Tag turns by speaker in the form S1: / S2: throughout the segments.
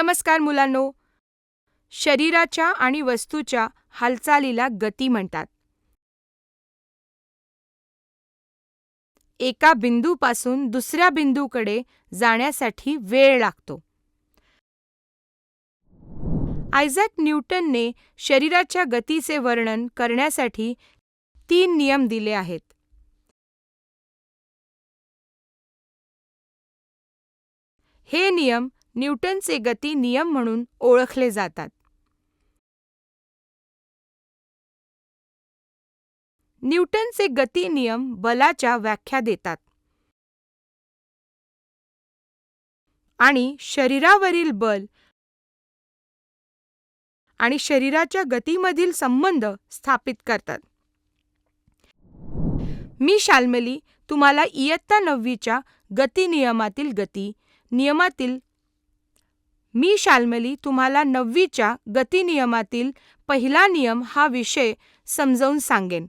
S1: नमस्कार मुलांनो. शरीराच्या आणि वस्तूच्या हालचालीला गती म्हणतात. एका बिंदूपासून दुसऱ्या बिंदूकडे जाण्यासाठी वेळ लागतो. आयझॅक न्यूटनने शरीराच्या गतीचे वर्णन करण्यासाठी 3 नियम दिले आहेत. हे नियम न्यूटनचे गती नियम म्हणून ओळखले जातात. न्यूटनचे गती नियम बलाच्या व्याख्या देतात आणि शरीरावरील बल आणि शरीराच्या गतीमधील संबंध स्थापित करतात. मी शाल्मली तुम्हाला इयत्ता 9वीच्या गती नियमातील पहिला नियम हा विषय समजावून सांगेन.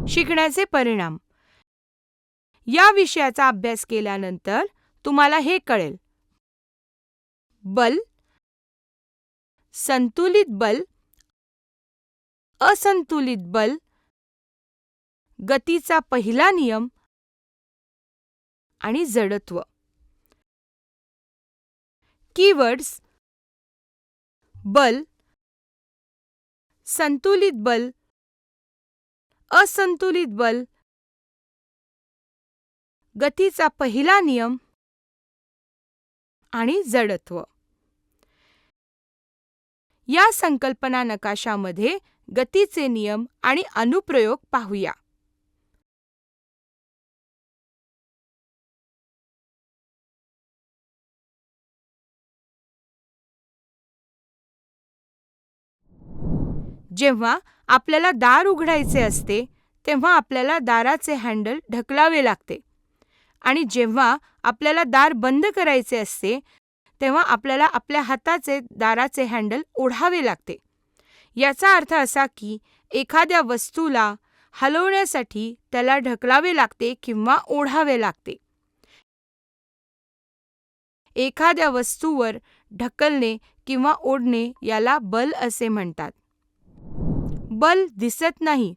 S1: शिकण्याचे परिणाम या विषयाचा अभ्यास केल्यानंतर तुम्हाला हे कळेल: बल, संतुलित बल, असंतुलित बल, गतीचा पहिला नियम आणि जडत्व. कीवर्ड्स: बल, संतुलित बल, असंतुलित बल, गतीचा पहिला नियम आणि जडत्व. या संकल्पना नकाशामध्ये गतीचे नियम आणि अनुप्रयोग पाहूया. जेव्हा आपल्याला दार उघडायचे असते तेव्हा आपल्याला दाराचे हँडल ढकलावे लागते आणि जेव्हा आपल्याला दार बंद करायचे असते तेव्हा आपल्याला आपल्या हाताचे दाराचे हँडल ओढावे लागते. याचा अर्थ असा की एखाद्या वस्तूला हलवण्यासाठी त्याला ढकलावे लागते किंवा ओढावे लागते. एखाद्या वस्तूवर ढकलणे किंवा ओढणे याला बल असे म्हणतात. बल दिसत नाही.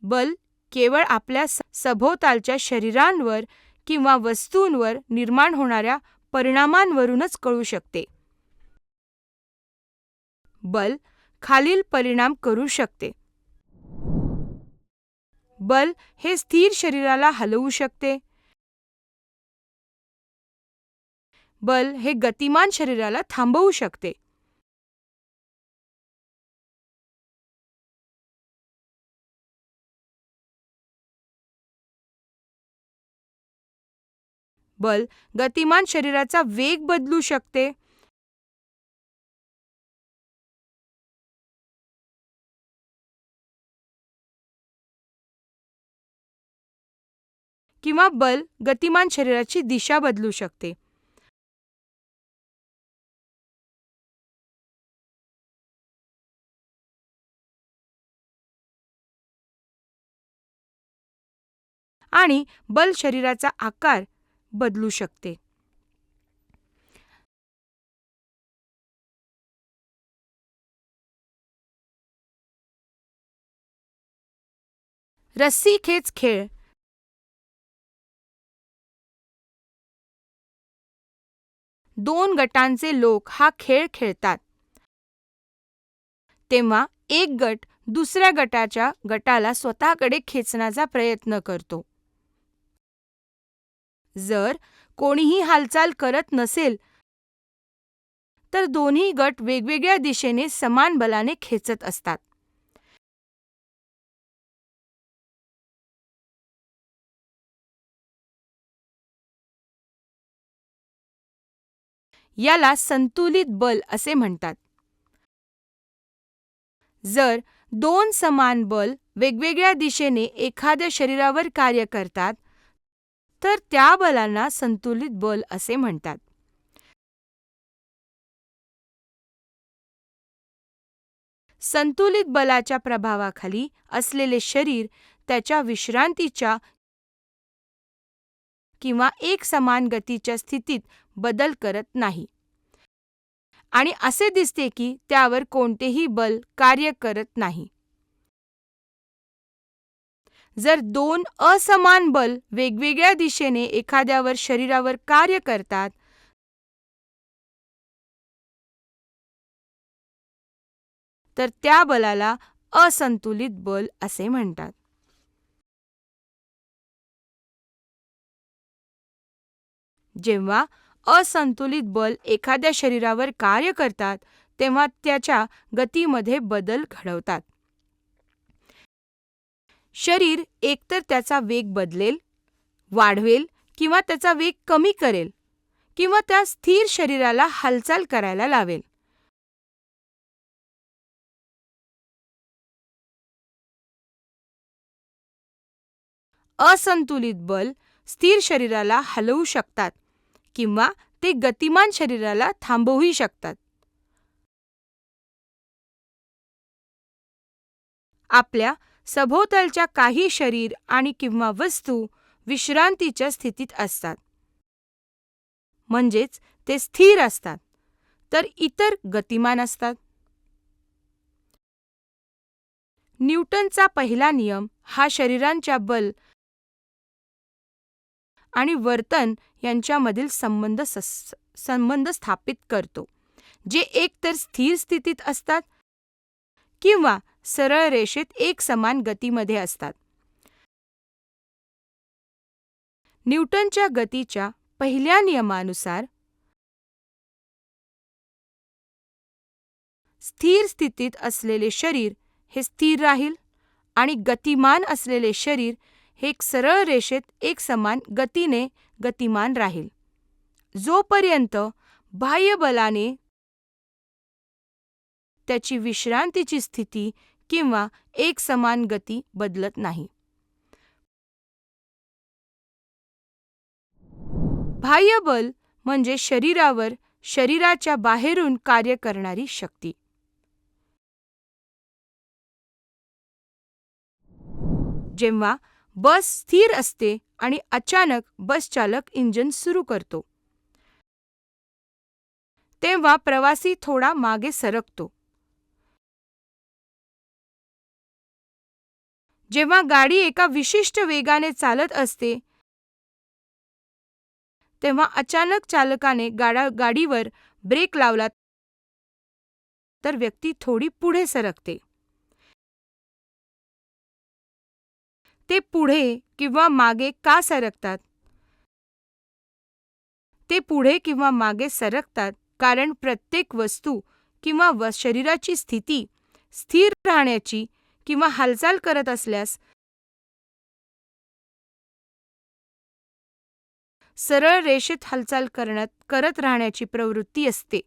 S1: बल केवळ आपल्या सभोवतालच्या शरीरांवर किंवा वस्तूंवर निर्माण होणाऱ्या परिणामांवरूनच कळू शकते. बल खालील परिणाम करू शकते. बल हे स्थिर शरीराला हलवू शकते. बल हे गतिमान शरीराला थांबवू शकते. बल गतिमान शरीराचा वेग बदलू शकते. किंवा बल गतिमान शरीराची दिशा बदलू शकते. आणि बल शरीराचा आकार बदलू शकते. रस्सीखेच खेळ. दोन गटांचे लोक हा खेळ खेळतात. तेव्हा एक गट दुसऱ्या गटाला स्वतःकडे खेचण्याचा प्रयत्न करतो. जर कोणीही हालचाल करत नसेल तर दोन्ही गट वेगवेगळ्या दिशेने समान बलाने खेचत असतात. याला संतुलित बल असे म्हणतात. जर दोन समान बल वेगवेगळ्या दिशेने एखाद्या शरीरावर कार्य करतात तर त्या बलांना संतुलित बल असे म्हणतात. संतुलित बलाच्या प्रभावाखाली असलेले शरीर त्याच्या विश्रांतीच्या किंवा एकसमान गतीच्या स्थितीत बदल करत नाही आणि असे दिसते की त्यावर कोणतेही बल कार्य करत नाही. जर दोन असमान बल वेगवेगळ्या दिशेने एखाद्यावर शरीरावर कार्य करतात, तर त्या बलाला असंतुलित बल असे म्हणतात. जेव्हा असंतुलित बल एखाद्या शरीरावर कार्य करतात, तेव्हा त्याच्या गतीमध्ये बदल घडवतात. शरीर एकतर त्याचा वेग बदलेल, वाढवेल किंवा त्याचा वेग कमी करेल किंवा त्या स्थिर शरीराला हालचाल करायला लावेल. असंतुलित बल स्थिर शरीराला हलवू शकतात किंवा ते गतिमान शरीराला थांबवूही शकतात. आपल्या सभोवतालच्या काही शरीर आणि किंवा वस्तू विश्रांतीच्या स्थितीत असतात, म्हणजेच ते स्थिर असतात, तर इतर गतिमान असतात. न्यूटनचा पहिला नियम हा शरीरांच्या बल आणि वर्तन यांच्यामधील संबंध स्थापित करतो, जे एकतर स्थिर स्थितीत असतात किंवा सरळ रेषेत एकसमान गतीमध्ये असतात. न्यूटनच्या गतीच्या पहिल्या नियमानुसार स्थिर स्थितीत असलेले शरीर हे स्थिर राहील आणि गतिमान असलेले शरीर हे एक सरळ रेषेत एकसमान गतीने गतिमान राहील, जोपर्यंत बाह्य बलाने त्याची विश्रांतीची स्थिती किंवा एकसमान गती बदलत नाही. बाह्य बल म्हणजे शरीरावर शरीराच्या बाहेरून कार्य करणारी शक्ती. जेव्हा बस स्थिर असते आणि अचानक बस चालक इंजिन सुरू करतो, तेव्हा प्रवासी थोडा मागे सरकतो. जेव्हा गाडी एका विशिष्ट वेगाने चालत असते, तेव्हा अचानक चालकाने गाडीवर ब्रेक लावला तर व्यक्ती थोडी पुढे सरकते. ते पुढे किंवा मागे का सरकतात? ते पुढे किंवा मागे सरकतात कारण प्रत्येक वस्तू किंवा शरीराची स्थिती स्थिर राहण्याची किंवा हालचाल करत असल्यास सरळ रेषेत हालचाल करत राहण्याची प्रवृत्ती असते.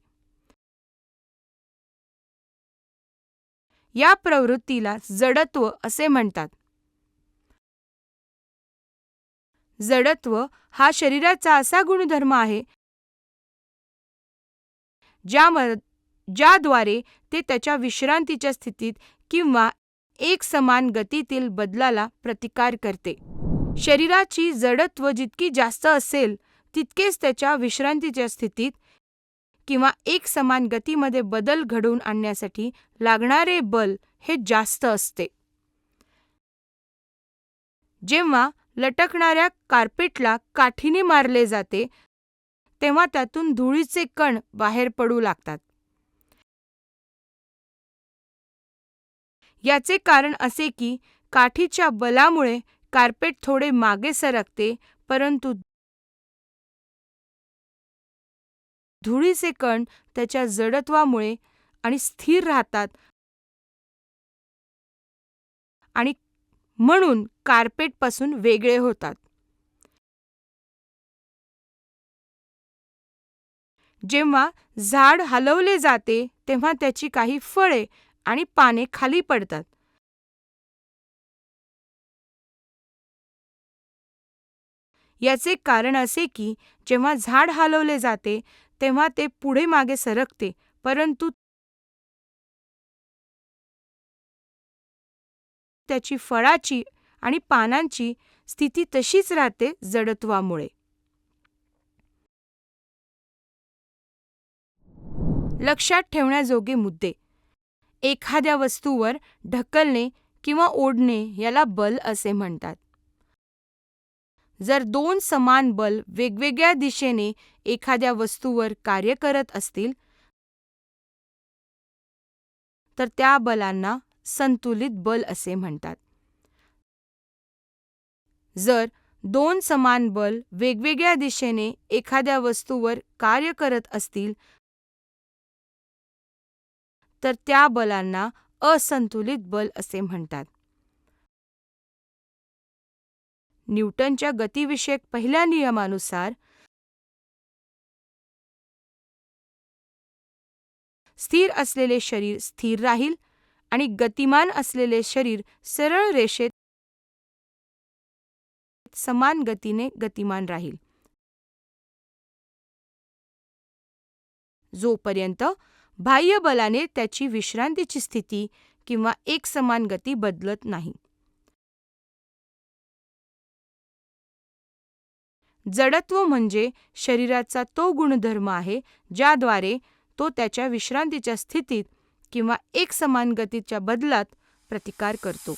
S1: या प्रवृत्तीला जडत्व असे म्हणतात. जडत्व हा शरीराचा असा गुणधर्म आहे ज्याद्वारे ते त्याच्या विश्रांतीच्या स्थितीत किंवा एकसमान गतीतील बदलाला प्रतिकार करते. शरीराची जडत्व जितकी जास्त असेल, तितकेच त्याच्या विश्रांतीच्या स्थितीत किंवा एकसमान गतीमध्ये बदल घडवून आणण्यासाठी लागणारे बल हे जास्त असते. जेव्हा लटकणाऱ्या कार्पेटला काठीने मारले जाते, तेव्हा त्यातून धुळीचे कण बाहेर पडू लागतात. याचे कारण असे की काठीच्या बलामुळे कार्पेट थोडे मागे सरकते, परंतु धुळीचे कण त्याच्या जडत्वामुळे आणि स्थिर राहतात आणि म्हणून कार्पेटपासून वेगळे होतात. जेव्हा झाड हलवले जाते, तेव्हा त्याची काही फळे आणि पाने खाली पडतात. याचे कारण असे की जेव्हा झाड हलवले जाते, तेव्हा ते पुढे मागे सरकते, परंतु त्याची फळाची आणि पानांची स्थिती तशीच राहते जडत्वामुळे. लक्षात ठेवण्याजोगे मुद्दे. एखाद्या वस्तूवर ढकलणे किंवा ओढणे याला बल असे म्हणतात. जर दोन समान बल वेगवेगळ्या दिशेने एखाद्या वस्तूवर कार्य करत असतील तर त्या बलांना संतुलित बल असे म्हणतात. जर दोन समान बल वेगवेगळ्या दिशेने एखाद्या वस्तूवर कार्य करत असतील तर त्या बलांना असंतुलित बल असे म्हणतात. न्यूटनच्या गतिविषयक पहिल्या नियमानुसार स्थिर असलेले शरीर स्थिर राहील आणि गतिमान असलेले शरीर सरळ रेषेत समान गतीने गतिमान राहील. जोपर्यंत बाह्य बलाने त्याची विश्रांतीची स्थिती किंवा एकसमान गती बदलत नाही. जडत्व म्हणजे शरीराचा तो गुणधर्म आहे ज्याद्वारे तो त्याच्या विश्रांतीच्या स्थितीत किंवा एकसमान गतीच्या बदलात प्रतिकार करतो.